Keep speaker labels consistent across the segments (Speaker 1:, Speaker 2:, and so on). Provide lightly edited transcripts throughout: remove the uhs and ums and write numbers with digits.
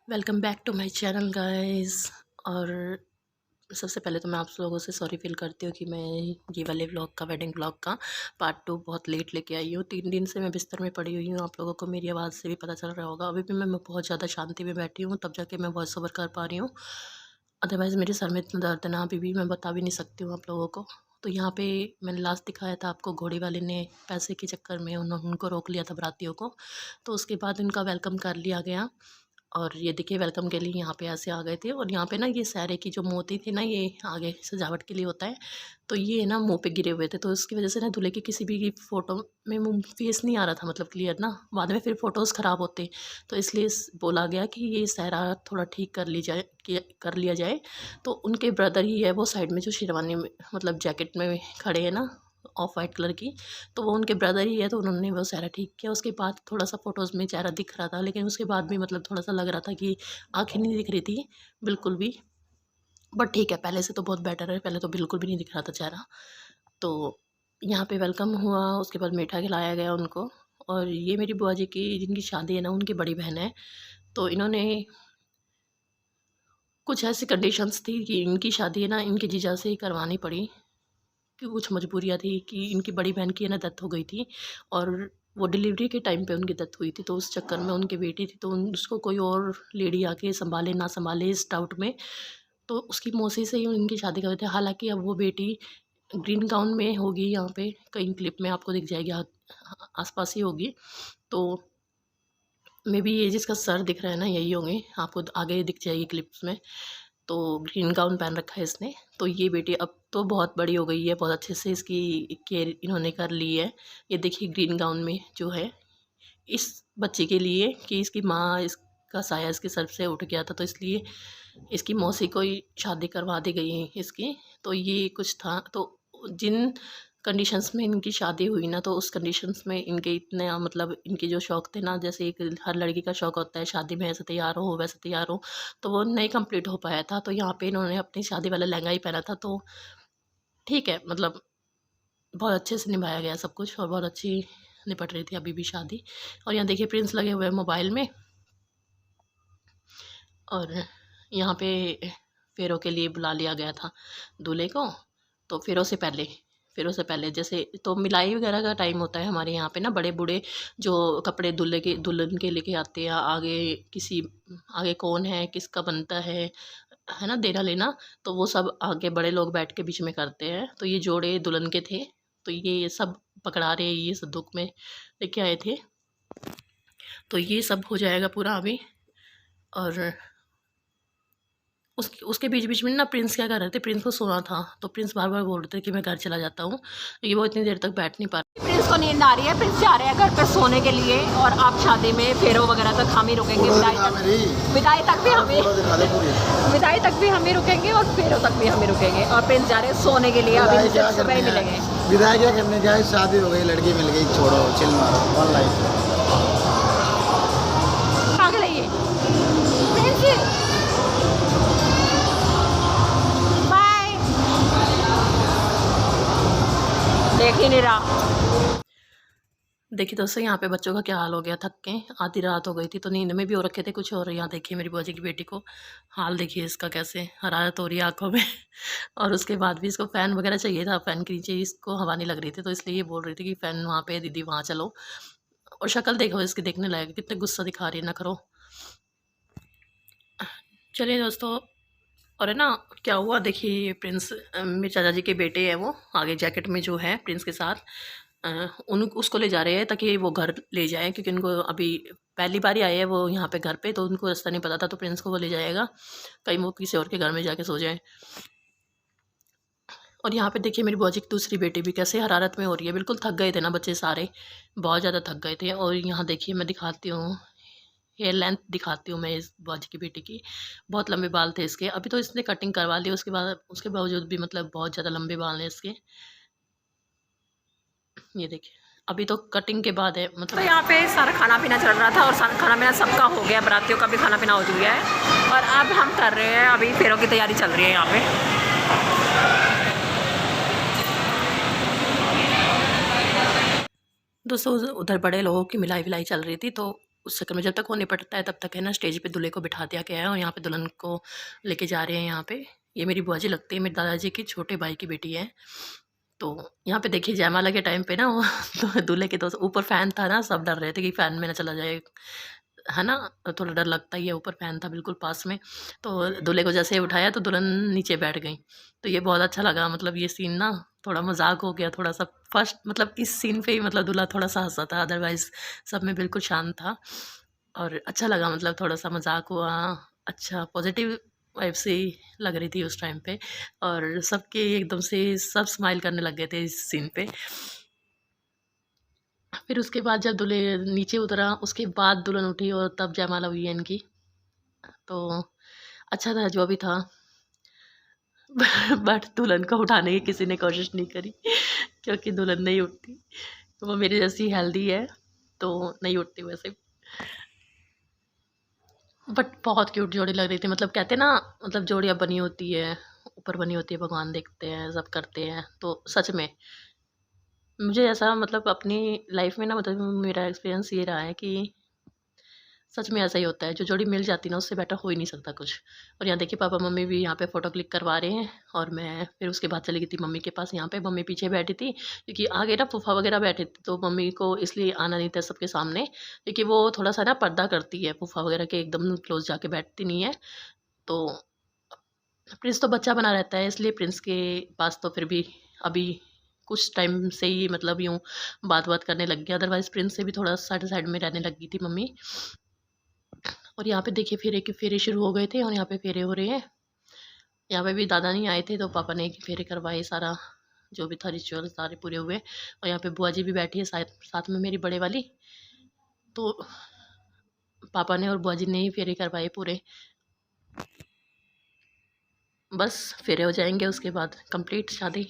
Speaker 1: Welcome back to my channel guys. और सबसे पहले तो मैं आप लोगों से सॉरी फील करती हूँ कि मैं ये वाले व्लॉग का वेडिंग व्लॉग का पार्ट 2 बहुत लेट लेके आई हूँ। 3 दिन से मैं बिस्तर में पड़ी हुई हूँ, आप लोगों को मेरी आवाज़ से भी पता चल रहा होगा। अभी भी मैं बहुत ज़्यादा शांति में बैठी हूँ, तब जाके मैं वॉइस ओवर कर पा रही हूँ। अदरवाइज़ मेरे सर में इतना दर्द है ना, अभी भी मैं बता भी नहीं सकती हूँ आप लोगों को। तो यहाँ पे मैंने लास्ट दिखाया था आपको, घोड़ी वाले ने पैसे के चक्कर में उनको रोक लिया था बारातियों को। तो उसके बाद उनका वेलकम कर लिया गया। और ये देखिए वेलकम के लिए यहाँ पे ऐसे आ गए थे। और यहाँ पे ना ये सहरे की जो मोती थी ना, ये आगे सजावट के लिए होता है। तो ये ना मुंह पे गिरे हुए थे, तो उसकी वजह से ना दूल्हे की किसी भी फ़ोटो में मुंह फेस नहीं आ रहा था, मतलब क्लियर ना। बाद में फिर फ़ोटोज़ ख़राब होते, तो इसलिए बोला गया कि ये सहरा थोड़ा ठीक कर ली जाए, कर लिया जाए। तो उनके ब्रदर ही है वो साइड में, जो शेरवानी में मतलब जैकेट में खड़े हैं ना, ऑफ वाइट कलर की। तो वो उनके ब्रदर ही है, तो उन्होंने वो चेहरा ठीक किया। उसके बाद थोड़ा-सा फ़ोटोज़ में चेहरा दिख रहा था, लेकिन उसके बाद भी मतलब थोड़ा-सा लग रहा था कि आँखें नहीं दिख रही थी बिल्कुल भी। बट ठीक है, पहले से तो बहुत बेटर है, पहले तो बिल्कुल भी नहीं दिख रहा था चेहरा। तो यहाँ पे वेलकम हुआ, उसके बाद मीठा खिलाया गया उनको। और ये मेरी बुआ जी की जिनकी शादी है ना, उनकी बड़ी बहन है। तो इन्होंने कुछ ऐसी कंडीशंस थी कि इनकी शादी है ना, इनके जीजा से ही करवानी पड़ी, कि कुछ मजबूरियाँ थी कि इनकी बड़ी बहन की है ना डेथ हो गई थी। और वो डिलीवरी के टाइम पे उनकी डेथ हुई थी, तो उस चक्कर में उनकी बेटी थी, तो उसको कोई और लेडी आके संभाले ना संभाले इस डाउट में। तो उसकी मौसी से ही उनकी शादी कर थे। हालांकि अब वो बेटी ग्रीन गाउन में होगी, यहाँ पे कई क्लिप में आपको दिख जाएगी, आसपास ही होगी। तो मे बी ये जिसका सर दिख रहा है ना, यही होंगे, आपको आगे दिख जाएगी क्लिप्स में। तो ग्रीन गाउन पहन रखा है इसने। तो ये बेटी अब तो बहुत बड़ी हो गई है, बहुत अच्छे से इसकी केयर इन्होंने कर ली है। ये देखिए ग्रीन गाउन में जो है, इस बच्चे के लिए, कि इसकी माँ, इसका साया इसके सर से उठ गया था, तो इसलिए इसकी मौसी को ही शादी करवा दी गई इसकी। तो ये कुछ था। तो जिन कंडीशंस में इनकी शादी हुई ना, तो उस कंडीशंस में इनके इतने मतलब इनके जो शौक थे ना, जैसे एक हर लड़की का शौक होता है शादी में ऐसे तैयार हो वैसे तैयार हो, तो वो नहीं कंप्लीट हो पाया था। तो यहाँ पे इन्होंने अपनी शादी वाला लहंगा ही पहना था। तो ठीक है, मतलब बहुत अच्छे से निभाया गया सब कुछ, और बहुत अच्छी निपट रही थी अभी भी शादी। और यहाँ देखिए प्रिंस लगे हुए हैं मोबाइल में। और यहाँ पे फेरों के लिए बुला लिया गया था दूल्हे को। तो फेरों से पहले जैसे तो मिलाई वगैरह का टाइम होता है हमारे यहाँ पे ना, बड़े बूढ़े जो कपड़े दूल्हे के दुल्हन के लेके आते हैं, आगे किसी, आगे कौन है किसका बनता है ना, देना लेना। तो वो सब आगे बड़े लोग बैठ के बीच में करते हैं। तो ये जोड़े दुल्हन के थे, तो ये सब पकड़ा रहे, ये संदूक में लेके आए थे। तो ये सब हो जाएगा पूरा अभी। और उसके बीच बीच में ना प्रिंस क्या कर रहे थे, प्रिंस को सोना था, तो प्रिंस बार बार बोल रहे थे कि मैं घर चला जाता हूँ। ये वो इतनी देर तक बैठ नहीं पा रहे।
Speaker 2: प्रिंस को नींद आ रही है, प्रिंस जा रहे हैं घर पे सोने के लिए। और आप शादी में फेरों वगैरह तक हम ही रुकेंगे, विदाई तक भी हम ही रुकेंगे, और फेरों तक भी हम ही रुकेंगे। और प्रिंस जा रहे हैं सोने के लिए, अभी सुबह ही मिलेंगे।
Speaker 3: विदाई क्या करने जाए, शादी हो गई, लड़की मिल गई, छोड़ो चिल मारो ऑनलाइन।
Speaker 2: आगे लाइए प्रिंस, बाय। देख ही नहीं रहा।
Speaker 1: देखिए दोस्तों, यहाँ पे बच्चों का क्या हाल हो गया, थक के आधी रात हो गई थी, तो नींद में भी हो रखे थे कुछ। और यहाँ देखिए मेरी बुआ जी की बेटी को हाल देखिए इसका, कैसे हरारत हो रही है आँखों में। और उसके बाद भी इसको फ़ैन वगैरह चाहिए था, फ़ैन के नीचे इसको हवा नहीं लग रही थी, तो इसलिए ये बोल रही थी कि फ़ैन वहाँ पे दीदी, वहाँ चलो। और शक्ल देखो इसकी, देखने लायक, कितने गुस्सा दिखा रही है ना, करो। चलिए दोस्तों, और है ना क्या हुआ, देखिए ये प्रिंस, मेरे चाचा जी के बेटे हैं, वो आगे जैकेट में जो है प्रिंस के साथ, उन उसको ले जा रहे हैं ताकि वो घर ले जाएं, क्योंकि उनको अभी पहली बार ही आए हैं वो यहाँ पे घर पे, तो उनको रास्ता नहीं पता था। तो प्रिंस को वो ले जाएगा, कहीं वो किसी और के घर में जाके सो जाए। और यहाँ पे देखिए मेरी बुआ जी की दूसरी बेटी भी कैसे हरारत में हो रही है, बिल्कुल थक गए थे ना बच्चे सारे, बहुत ज़्यादा थक गए थे। और यहाँ देखिए मैं दिखाती हूँ, हेयर लेंथ दिखाती हूँ मैं इस बुआ जी की बेटी की। बहुत लंबे बाल थे इसके, अभी तो इसने कटिंग करवा ली, उसके बाद उसके बावजूद भी मतलब बहुत ज़्यादा लंबे बाल हैं इसके। ये देखिए अभी तो कटिंग के बाद है मतलब।
Speaker 2: तो यहाँ पे सारा खाना पीना चल रहा था, और सारा खाना पीना सबका हो गया, बारातियों का भी खाना पीना हो चुका है। और अब हम कर रहे हैं, अभी फेरों की तैयारी चल रही है यहाँ पे।
Speaker 1: दोस्तों उधर बड़े लोगों की मिलाई विलाई चल रही थी, तो उस चक्कर में जब तक वो निपटता है तब तक है ना स्टेज पे दूल्हे को बिठा दिया गया है और यहाँ पे दुल्हन को लेके जा रहे हैं। यहाँ पे ये मेरी बुआ जी लगती है, मेरे दादाजी की छोटे भाई की बेटी है। तो यहाँ पे देखिए जयमाला के टाइम पे ना वो तो दूल्हे के दोस्त ऊपर फ़ैन था ना, सब डर रहे थे कि फ़ैन में ना चला जाए, है ना? थोड़ा डर लगता ही है, ऊपर फ़ैन था बिल्कुल पास में। तो दूल्हे को जैसे ही उठाया तो दुल्हन नीचे बैठ गई। तो ये बहुत अच्छा लगा, मतलब ये सीन ना थोड़ा मज़ाक हो गया थोड़ा-सा फर्स्ट, मतलब इस सीन पे ही मतलब दूल्हा थोड़ा-सा हँसा था, अदरवाइज़ सब में बिल्कुल शांत था। और अच्छा लगा, मतलब थोड़ा-सा मज़ाक हुआ, अच्छा पॉज़िटिव वाइब सी लग रही थी उस टाइम पे और सबके एकदम से सब स्माइल करने लग गए थे इस सीन पे। फिर उसके बाद जब दूल्हे नीचे उतरा, उसके बाद दुल्हन उठी और तब जयमाला हुई है इनकी। तो अच्छा था जो भी था। बट दुल्हन को उठाने की किसी ने कोशिश नहीं करी क्योंकि दुल्हन नहीं उठती। वो मेरी जैसी हेल्दी है तो नहीं उठती वैसे। बट बहुत क्यूट जोड़ी लग रही थी, मतलब कहते हैं ना, मतलब जोड़ियाँ बनी होती है, ऊपर बनी होती है, भगवान देखते हैं, सब करते हैं। तो सच में मुझे ऐसा, मतलब अपनी लाइफ में ना, मतलब मेरा एक्सपीरियंस ये रहा है कि सच में ऐसा ही होता है, जो जोड़ी मिल जाती है ना उससे बेटर हो ही नहीं सकता कुछ। और यहाँ देखिए पापा मम्मी भी यहाँ पे फ़ोटो क्लिक करवा रहे हैं और मैं फिर उसके बाद चली गई थी मम्मी के पास। यहाँ पे मम्मी पीछे बैठी थी क्योंकि आगे ना फूफा वगैरह बैठे थे, तो मम्मी को इसलिए आना नहीं था सबके सामने, क्योंकि वो थोड़ा सा ना पर्दा करती है, फूफा वगैरह के एकदम क्लोज जाके बैठती नहीं है। तो प्रिंस तो बच्चा बना रहता है, इसलिए प्रिंस के पास तो फिर भी अभी कुछ टाइम से ही मतलब यूँ बात करने लग गया, अदरवाइज़ प्रिंस से भी थोड़ा साइड साइड में रहने लगी थी मम्मी। और यहाँ पे देखिए फेरे के फेरे शुरू हो गए थे और यहाँ पे फेरे हो रहे हैं। यहाँ पे भी दादा नहीं आए थे तो पापा ने फेरे करवाए, सारा जो भी था रिचुअल सारे पूरे हुए। और यहाँ पे बुआ जी भी बैठी है साथ साथ में मेरी बड़े वाली। तो पापा ने और बुआ जी ने ही फेरे करवाए पूरे। बस फेरे हो जाएंगे उसके बाद कंप्लीट शादी।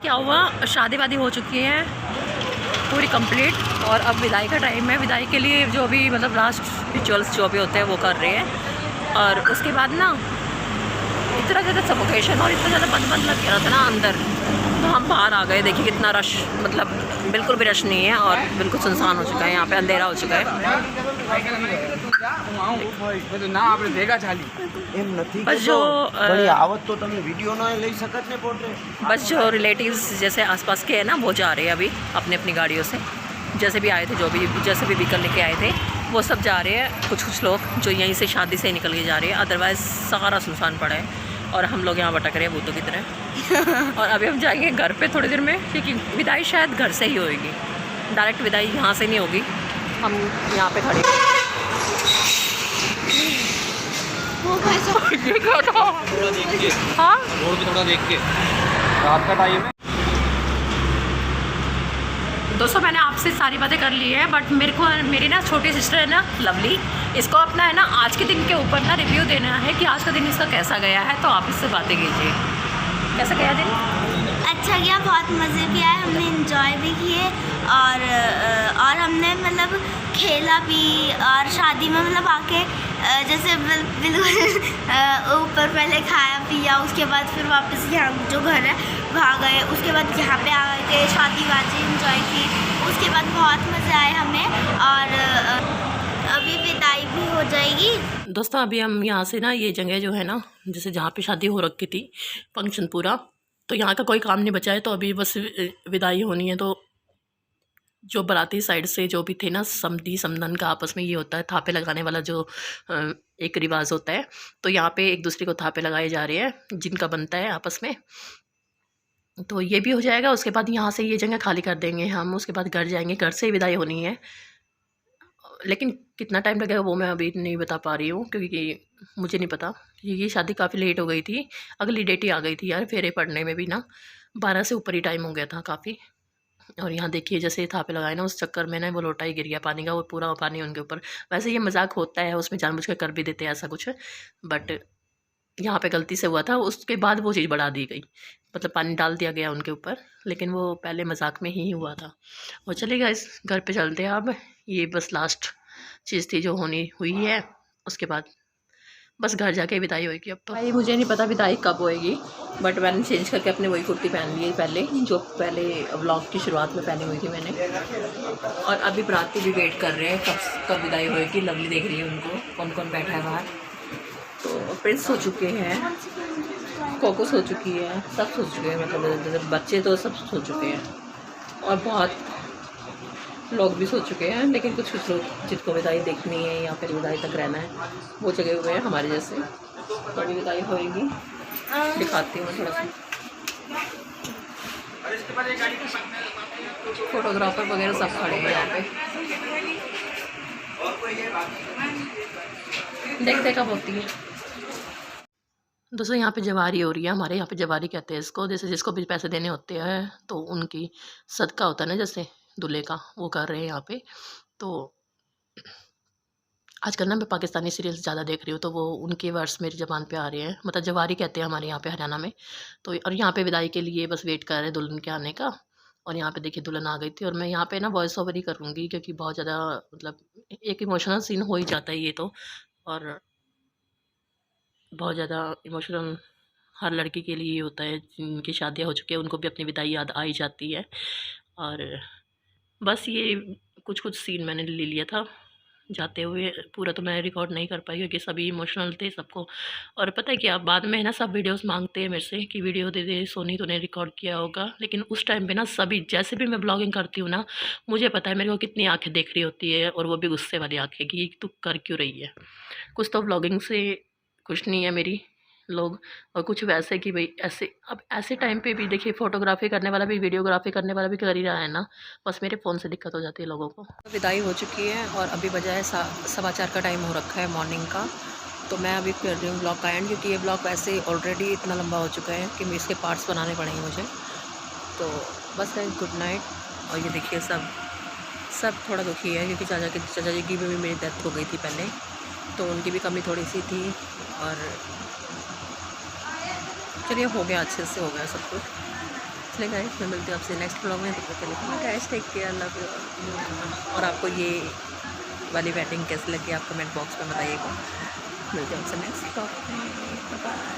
Speaker 1: क्या हुआ, शादी वादी हो चुकी है पूरी कंप्लीट और अब विदाई का टाइम है। विदाई के लिए जो भी मतलब लास्ट रिचुअल्स जो भी होते हैं वो कर रहे हैं। और उसके बाद ना इतना ज़्यादा सफोकेशन और इतना ज़्यादा बंद लग गया था ना अंदर, तो हम बाहर आ गए। देखिए कितना रश, मतलब बिल्कुल भी रश नहीं है और बिल्कुल सुनसान हो चुका है, यहाँ पे अंधेरा हो चुका है। बस जो रिलेटिव्स जैसे आसपास के हैं ना वो जा रहे हैं अभी अपनी अपनी गाड़ियों से, जैसे भी आए थे, जो भी जैसे भी व्हीकल लेके आए थे वो सब जा रहे हैं। कुछ लोग जो यहीं से शादी से निकल के जा रहे हैं, अदरवाइज़ सारा सुनसान पड़ा है और हम लोग यहाँ भटक रहे हैं भूतों की तरह। और अभी हम जाएंगे घर पे थोड़ी देर में, क्योंकि विदाई शायद घर से ही होएगी, डायरेक्ट विदाई यहाँ से नहीं होगी। हम यहाँ पे खड़े ये क्या था? हाँ
Speaker 3: रोड पे थोड़ा देख के, रात का टाइम है।
Speaker 1: दोस्तों मैंने आपसे सारी बातें कर ली है, बट मेरी ना छोटी सिस्टर है ना लवली, इसको अपना है ना आज के दिन के ऊपर ना रिव्यू देना है कि आज का दिन इसका कैसा गया है। तो आप इससे बातें कीजिए, कैसा गया दिन?
Speaker 4: अच्छा गया, बहुत मज़े भी आए, हमने इंजॉय भी किए और हमने मतलब खेला भी। और शादी में मतलब आके जैसे बिल्कुल ऊपर पहले खाया पिया, उसके बाद फिर वापस यहाँ जो घर है वहाँ गए, उसके बाद यहाँ पे आ गए, शादी वादी इंजॉय की। उसके बाद बहुत मज़े आए हमें और अभी विदाई भी हो जाएगी।
Speaker 1: दोस्तों अभी हम यहाँ से ना, ये जगह जो है ना जैसे जहाँ पे शादी हो रखी थी फंक्शन पूरा, तो यहाँ का कोई काम नहीं बचा है। तो अभी बस विदाई होनी है। तो जो बाराती साइड से जो भी थे ना, समधी समधन का आपस में ये होता है थापे लगाने वाला जो एक रिवाज होता है। तो यहाँ पे एक दूसरे को थापे लगाए जा रहे हैं जिनका बनता है आपस में। तो ये भी हो जाएगा। उसके बाद यहाँ से ये जगह खाली कर देंगे हम, उसके बाद घर जाएंगे, घर से ही विदाई होनी है। लेकिन कितना टाइम लगेगा वो मैं अभी नहीं बता पा रही हूँ, क्योंकि मुझे नहीं पता, क्योंकि ये शादी काफ़ी लेट हो गई थी। अगली डेट ही आ गई थी यार, फेरे पड़ने में भी ना 12 से ऊपर ही टाइम हो गया था काफ़ी। और यहाँ देखिए जैसे थापे लगाए ना, उस चक्कर में ना वो लोटा ही गिर गया पानी का, वो पूरा पानी उनके ऊपर। वैसे ये मजाक होता है, उसमें जानबूझ कर भी देते हैं ऐसा कुछ, बट यहाँ पे गलती से हुआ था। उसके बाद वो चीज़ बढ़ा दी गई, मतलब पानी डाल दिया गया उनके ऊपर, लेकिन वो पहले मजाक में ही हुआ था। और चलेगा इस घर पे चलते हैं अब। ये बस लास्ट चीज़ थी जो होनी हुई है, उसके बाद बस घर जाके विदाई होएगी। अब तो भाई मुझे नहीं पता विदाई कब होएगी, बट मैंने चेंज करके अपने वही कुर्ती पहन ली पहले, जो पहले व्लॉग की शुरुआत में पहनी हुई थी मैंने। और अभी बराती भी वेट कर रहे हैं कब विदाई होएगी। लवली देख रही है उनको, कौन कौन बैठा है बाहर। तो प्रिंस सो चुके हैं, कोको सो चुकी है, सब सो चुके हैं, मतलब बच्चे तो सब सो चुके हैं, और बहुत लोग भी सो चुके हैं। लेकिन कुछ कुछ लोग जिनको विदाई देखनी है या फिर विदाई तक रहना है, वो जगह हुए हैं हमारे जैसे। तो अभी विदाई होएगी, दिखाती हूँ थोड़ा सा। फोटोग्राफर वगैरह सब खड़े हैं यहाँ पे, देखते कब होती है। दोस्तों यहाँ पे जवारी हो रही है, हमारे यहाँ पे जवारी कहते हैं इसको। जैसे जिसको भी पैसे देने होते हैं तो उनकी सदका होता है ना, जैसे दूल्हे का, वो कर रहे हैं यहाँ पे। तो आजकल ना मैं पाकिस्तानी सीरियल्स ज़्यादा देख रही हूँ, तो वो उनके वर्ड्स मेरी ज़बान पे आ रहे हैं, मतलब जवारी कहते हैं हमारे यहाँ पे हरियाणा में। तो और यहाँ पे विदाई के लिए बस वेट कर रहे हैं दुल्हन के आने का। और यहाँ पे देखिए दुल्हन आ गई थी, और मैं यहाँ पे ना वॉइस ओवर ही करूँगी, क्योंकि बहुत ज़्यादा मतलब एक इमोशनल सीन हो ही जाता है ये तो। और बहुत ज़्यादा इमोशनल हर लड़की के लिए होता है, जिनकी शादियाँ हो चुकी है उनको भी अपनी विदाई याद आ ही जाती है। और बस ये कुछ कुछ सीन मैंने ले लिया था जाते हुए, पूरा तो मैं रिकॉर्ड नहीं कर पाई क्योंकि सभी इमोशनल थे सबको। और पता है क्या, बाद में है ना सब वीडियोस मांगते हैं मेरे से कि वीडियो दे दे सोनी, तूने रिकॉर्ड किया होगा। लेकिन उस टाइम पे ना सभी, जैसे भी मैं ब्लॉगिंग करती हूँ ना, मुझे पता है मेरे को कितनी आंखें देख रही होती है, और वो भी गुस्से वाली आंखें कि तू कर क्यों रही है। कुछ तो ब्लॉगिंग से खुश नहीं है मेरी लोग, और कुछ वैसे कि भाई ऐसे। अब ऐसे टाइम पे भी देखिए फोटोग्राफी करने वाला भी, वीडियोग्राफी करने वाला भी कर ही रहा है ना, बस मेरे फ़ोन से दिक्कत हो जाती है लोगों को। विदाई हो चुकी है और अभी बजा है 4:15 का टाइम हो रखा है मॉर्निंग का। तो मैं अभी कर रही हूँ ब्लॉग का एंड, क्योंकि ये ब्लॉग वैसे ऑलरेडी इतना लंबा हो चुका है कि इसके पार्ट्स बनाने पड़ेंगे मुझे। तो बस है, गुड नाइट। और ये देखिए सब थोड़ा दुखी है, क्योंकि चाचा जी की भी मेरी डेथ हो गई थी पहले, तो उनकी भी कमी थोड़ी सी थी। और चलिए हो गया, अच्छे से हो गया सब कुछ। चलिए गाइस, मैं मिलती हूँ आपसे नेक्स्ट ब्लॉग में। तब तक के लिए guys take care, love you. और आपको ये वाली वेडिंग कैसी लगी आप कमेंट बॉक्स में बताइएगा। मिलते हैं आपसे नेक्स्ट ब्लॉग में, बाय।